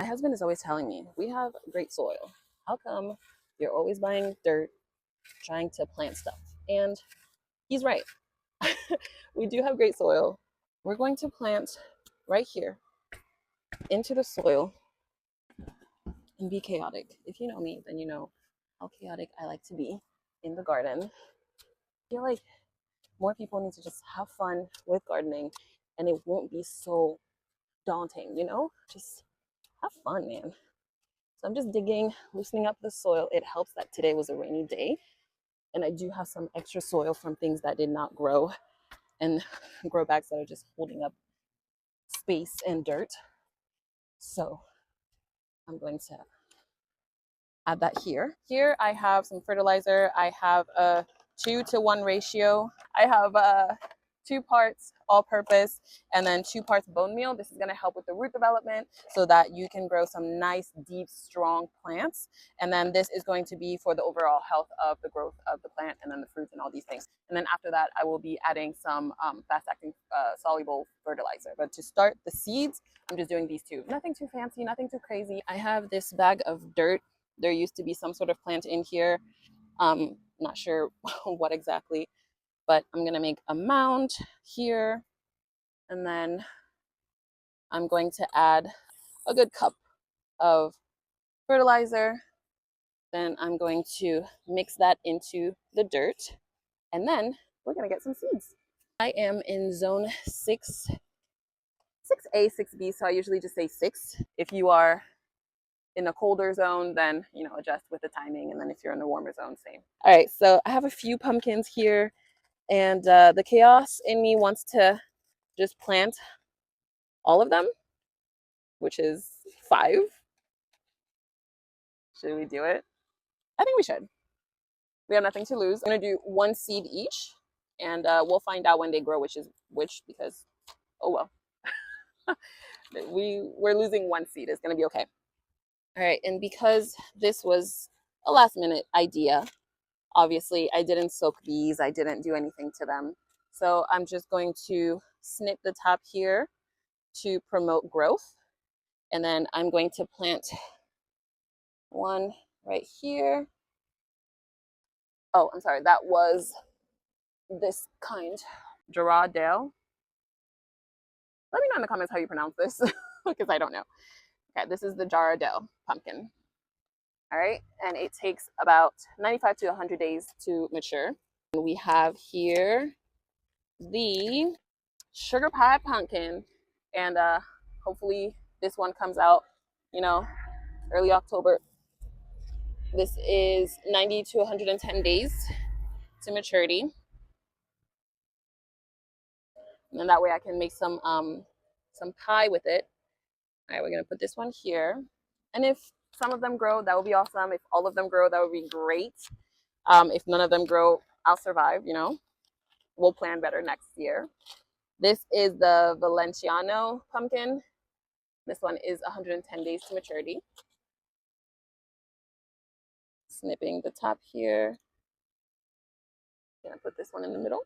My husband is always telling me, we have great soil. How come you're always buying dirt, trying to plant stuff? And he's right. We do have great soil. We're going to plant right here into the soil and be chaotic. If you know me, then you know how chaotic I like to be in the garden. I feel like more people need to just have fun with gardening and it won't be so daunting, you know? Just have fun, man. So I'm just digging, loosening up the soil. It helps that today was a rainy day and I do have some extra soil from things that did not grow and grow bags that are just holding up space and dirt. So I'm going to add that here. Here I have some fertilizer. I have a 2-to-1 ratio. I have 2 parts all purpose and then 2 parts bone meal. This is going to help with the root development so that you can grow some nice, deep, strong plants. And then this is going to be for the overall health of the growth of the plant and then the fruits and all these things. And then after that, I will be adding some fast-acting soluble fertilizer. But to start the seeds, I'm just doing these 2. Nothing too fancy, nothing too crazy. I have this bag of dirt. There used to be some sort of plant in here. Not sure what exactly, but I'm gonna make a mound here, and then I'm going to add a good cup of fertilizer. Then I'm going to mix that into the dirt, and then we're gonna get some seeds. I am in zone 6A, 6B, so I usually just say 6. If you are in a colder zone, then adjust with the timing, and then if you're in a warmer zone, same. All right, so I have a few pumpkins here, and the chaos in me wants to just plant all of them, which is 5. Should we do it? I think we should. We have nothing to lose. I'm gonna do 1 seed each, and we'll find out when they grow which is which, because oh well. We're losing 1 seed. It's gonna be okay. All right, and because this was a last minute idea, obviously I didn't soak these, I didn't do anything to them. So I'm just going to snip the top here to promote growth. And then I'm going to plant one right here. Oh, I'm sorry, that was this kind, Gerardale. Let me know in the comments how you pronounce this, because I don't know. Okay, this is the Gerardale pumpkin. All right, and it takes about 95 to 100 days to mature. And we have here the sugar pie pumpkin, and hopefully this one comes out, early October. This is 90 to 110 days to maturity, and then that way I can make some pie with it. All right, we're gonna put this one here, and if some of them grow, that would be awesome. If all of them grow, that would be great. If none of them grow, I'll survive. We'll plan better next year. This is the Valenciano pumpkin. This one is 110 days to maturity. Snipping the top here. Gonna put this one in the middle.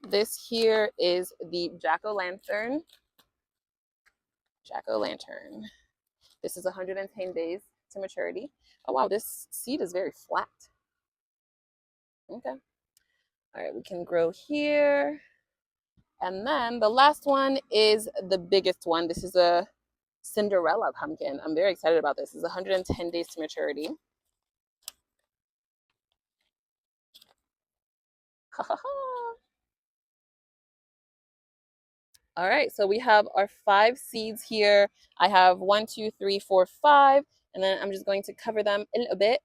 This here is the jack-o'-lantern. Jack-o'-lantern. This is 110 days to maturity. Oh wow, this seed is very flat. Okay. All right, we can grow here. And then the last one is the biggest one. This is a Cinderella pumpkin. I'm very excited about this. It's 110 days to maturity. All right, so we have our 5 seeds here. I have 1, 2, 3, 4, 5, and then I'm just going to cover them a little bit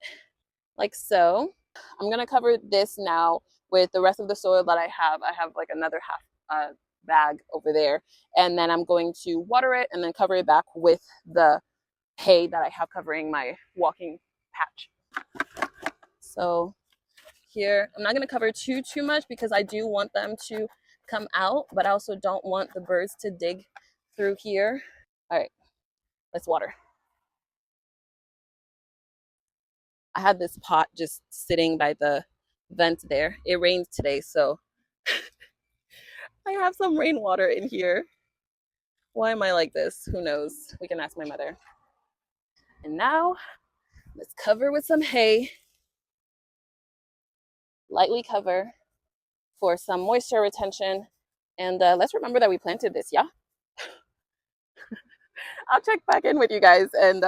like so. I'm gonna cover this now with the rest of the soil that I have. I have like another half bag over there, and then I'm going to water it and then cover it back with the hay that I have covering my walking patch. So here, I'm not gonna cover too much because I do want them to come out, but I also don't want the birds to dig through here. All right, let's water. I had this pot just sitting by the vent there. It rained today, so I have some rainwater in here. Why am I like this? Who knows? We can ask my mother. And now let's cover with some hay. Lightly cover for some moisture retention. And let's remember that we planted this, yeah? I'll check back in with you guys and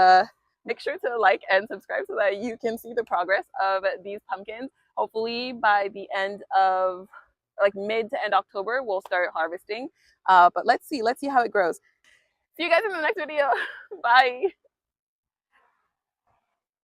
make sure to like and subscribe so that you can see the progress of these pumpkins. Hopefully by the end of like mid to end October, we'll start harvesting. But let's see how it grows. See you guys in the next video. Bye.